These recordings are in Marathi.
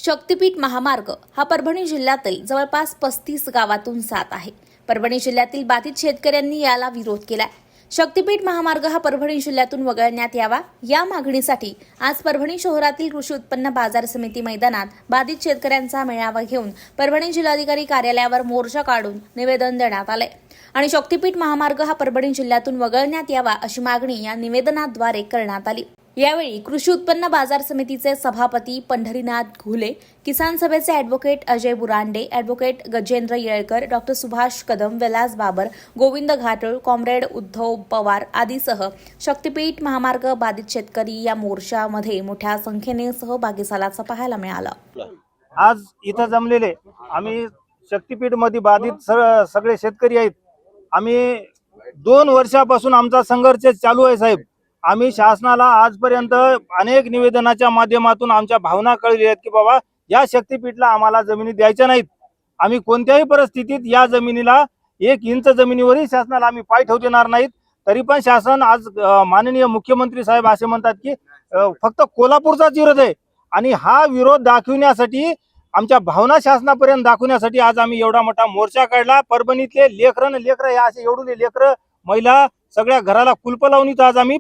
शक्तीपीठ महामार्ग हा परभणी जिल्ह्यातील जवळपास 35 गावातून जात आहे। परभणी जिल्ह्यातील बाधित शेतकऱ्यांनी याला विरोध केलाय। शक्तीपीठ महामार्ग हा परभणी जिल्ह्यातून वगळण्यात यावा या मागणीसाठी आज परभणी शहरातील कृषी उत्पन्न बाजार समिती मैदानात बाधित शेतकऱ्यांचा मेळावा घेऊन परभणी जिल्हाधिकारी कार्यालयावर मोर्चा काढून निवेदन देण्यात आले आणि शक्तीपीठ महामार्ग हा परभणी जिल्ह्यातून वगळण्यात यावा अशी मागणी या निवेदनाद्वारे करण्यात आली। यावेळी कृषी उत्पन्न बाजार समितीचे सभापती पंढरीनाथ घुले, किसान सभेचे advocate Ajay Burande, advocate Gajendra Yelkar, doctor Subhash Kadam, Vilas Babar, Govind Ghatal, comrade Uddhav Pawar आदीसह शक्तीपीठ महामार्ग बाधित शेतकरी या मोर्चामध्ये मोठ्या संख्येने सहभागी झाल्याचं पाहायला मिळालं। आज इथं जमलेले आम्ही शक्तीपीठ मध्ये बाधित सगळे शेतकरी आहेत। आम्ही 2 वर्षापासून आमचा संघर्ष चालू आहे साहेब। आम्ही शासनाला आजपर्यंत अनेक निवेदनाच्या माध्यमातून आमच्या भावना कळवल्या आहेत की बाबा या शक्तीपीठला आम्हाला जमिनी द्यायच्या नाहीत। आम्ही कोणत्याही परिस्थितीत या जमिनीला 1 इंच जमिनीवरही शासनाला आम्ही पाय ठेवू देणार नाहीत। तरी पण शासन आज माननीय मुख्यमंत्री साहेब असे म्हणतात की फक्त कोल्हापूरचाच विरोध आहे आणि हा विरोध दाखविण्यासाठी आमच्या भावना शासनापर्यंत दाखवण्यासाठी आज आम्ही एवढा मोठा मोर्चा काढला। परभणीतले लेकरं हे असे एवढे लेकरं महिला सगळ्या घराला कुलप लावून इथं आज आम्ही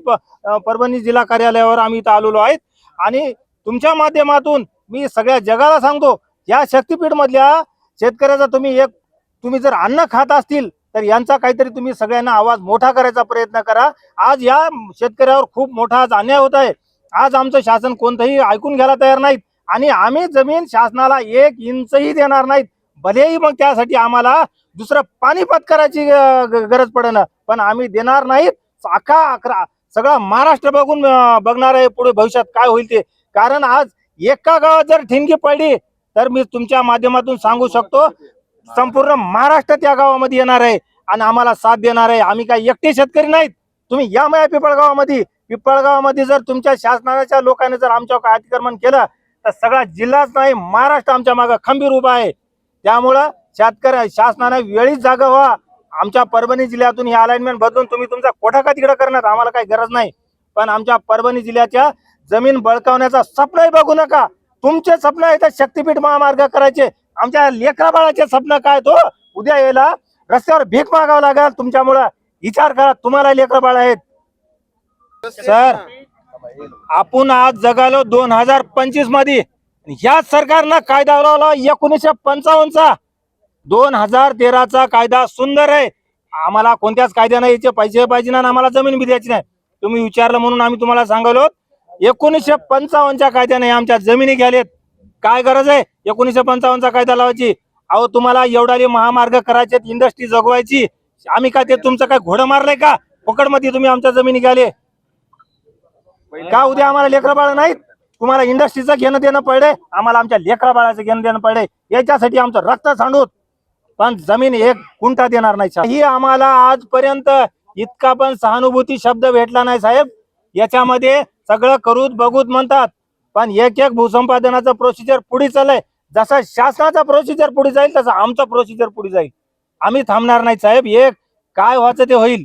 परभणी जिल्हा कार्यालयावर आम्ही इथं आलेलो आहेत आणि तुमच्या माध्यमातून मी सगळ्या जगाला सांगतो या शक्तीपीठ मधल्या शेतकऱ्याचा तुम्ही जर अन्न खात असतील तर यांचा काहीतरी तुम्ही सगळ्यांना आवाज मोठा करायचा प्रयत्न करा। आज या शेतकऱ्यावर खूप मोठा आज अन्याय होत आहे। आज आमचं शासन कोणतंही ऐकून घ्यायला तयार नाहीत आणि आम्ही जमीन शासनाला 1 इंचही देणार नाहीत। भलेही मग त्यासाठी आम्हाला दुसरं पाणीपत करायची गरज पडेना, पण आम्ही देणार नाहीत। सगळा महाराष्ट्र बघणार आहे पुढे भविष्यात काय होईल ते। कारण आज एका गावात जर ठिणगी पडली तर मी तुमच्या माध्यमातून सांगू शकतो संपूर्ण महाराष्ट्र त्या गावामध्ये येणार आहे आणि आम्हाला साथ देणार आहे। आम्ही काही एकटे शेतकरी नाहीत। तुम्ही या माया पिपळगावामध्ये जर तुमच्या शासनाच्या लोकांनी जर आमच्यावर काय अतिक्रमण केलं तर सगळा जिल्हाच नाही महाराष्ट्र आमच्या मागे खंबीर उभा आहे। त्यामुळं शासनाने वेळीच जागा व्हा। आमच्या परभणी जिल्ह्यातून ही अलाइनमेंट बदलून तुम्ही तुमचा कोठा का तिकडे करणार आम्हाला काही गरज नाही, पण आमच्या परभणी जिल्ह्याच्या जमीन बळकावण्याचा स्वप्नही बघू नका। तुमचे स्वप्न आहे तर शक्तीपीठ महामार्ग करायचे, आमच्या लेकरा बाळाचे स्वप्न काय तो उद्या यायला रस्त्यावर भीक मागावं लागेल तुमच्यामुळं। विचार करा, तुम्हाला लेकरा बाळ आहेत सर। आपण आज जगालो 2025 मध्ये, ह्याच सरकारनं कायदा लावला 1955चा। 2013चा कायदा सुंदर आहे। आम्हाला कोणत्याच कायद्याने याचे पैसे पाहिजे ना आम्हाला जमीन बी द्यायची नाही। तुम्ही विचारलं म्हणून आम्ही तुम्हाला सांगलो 1955च्या कायद्याने आमच्या जमिनी घ्यालेत। काय गरज आहे 1955चा कायदा लावायची? अहो तुम्हाला एवढाले महामार्ग करायचे, इंडस्ट्री जगवायची, आम्ही काय ते तुमचं काय घोडं मारलंय का? फुकटमध्ये तुम्ही आमच्या जमिनी घ्याले का? उद्या आम्हाला लेकरा बाळ नाहीत? तुम्हाला इंडस्ट्रीचं घेणं देणं पडले, आम्हाला आमच्या लेकरा बाळाचं घेणं देणं पडले। याच्यासाठी आमचं रक्त सांडूत पण जमीन 1 गुंठा देणार नाही। ही आम्हाला आजपर्यंत इतका पण सहानुभूती शब्द भेटला नाही साहेब। याच्यामध्ये सगळं करूत बघूत म्हणतात, पण एक भूसंपादनाचं प्रोसिजर पुढे चाललंय। जसा शासनाचा प्रोसिजर पुढे जाईल तसा आमचा प्रोसिजर पुढे जाईल। आम्ही थांबणार नाही साहेब। काय व्हायचं ते होईल।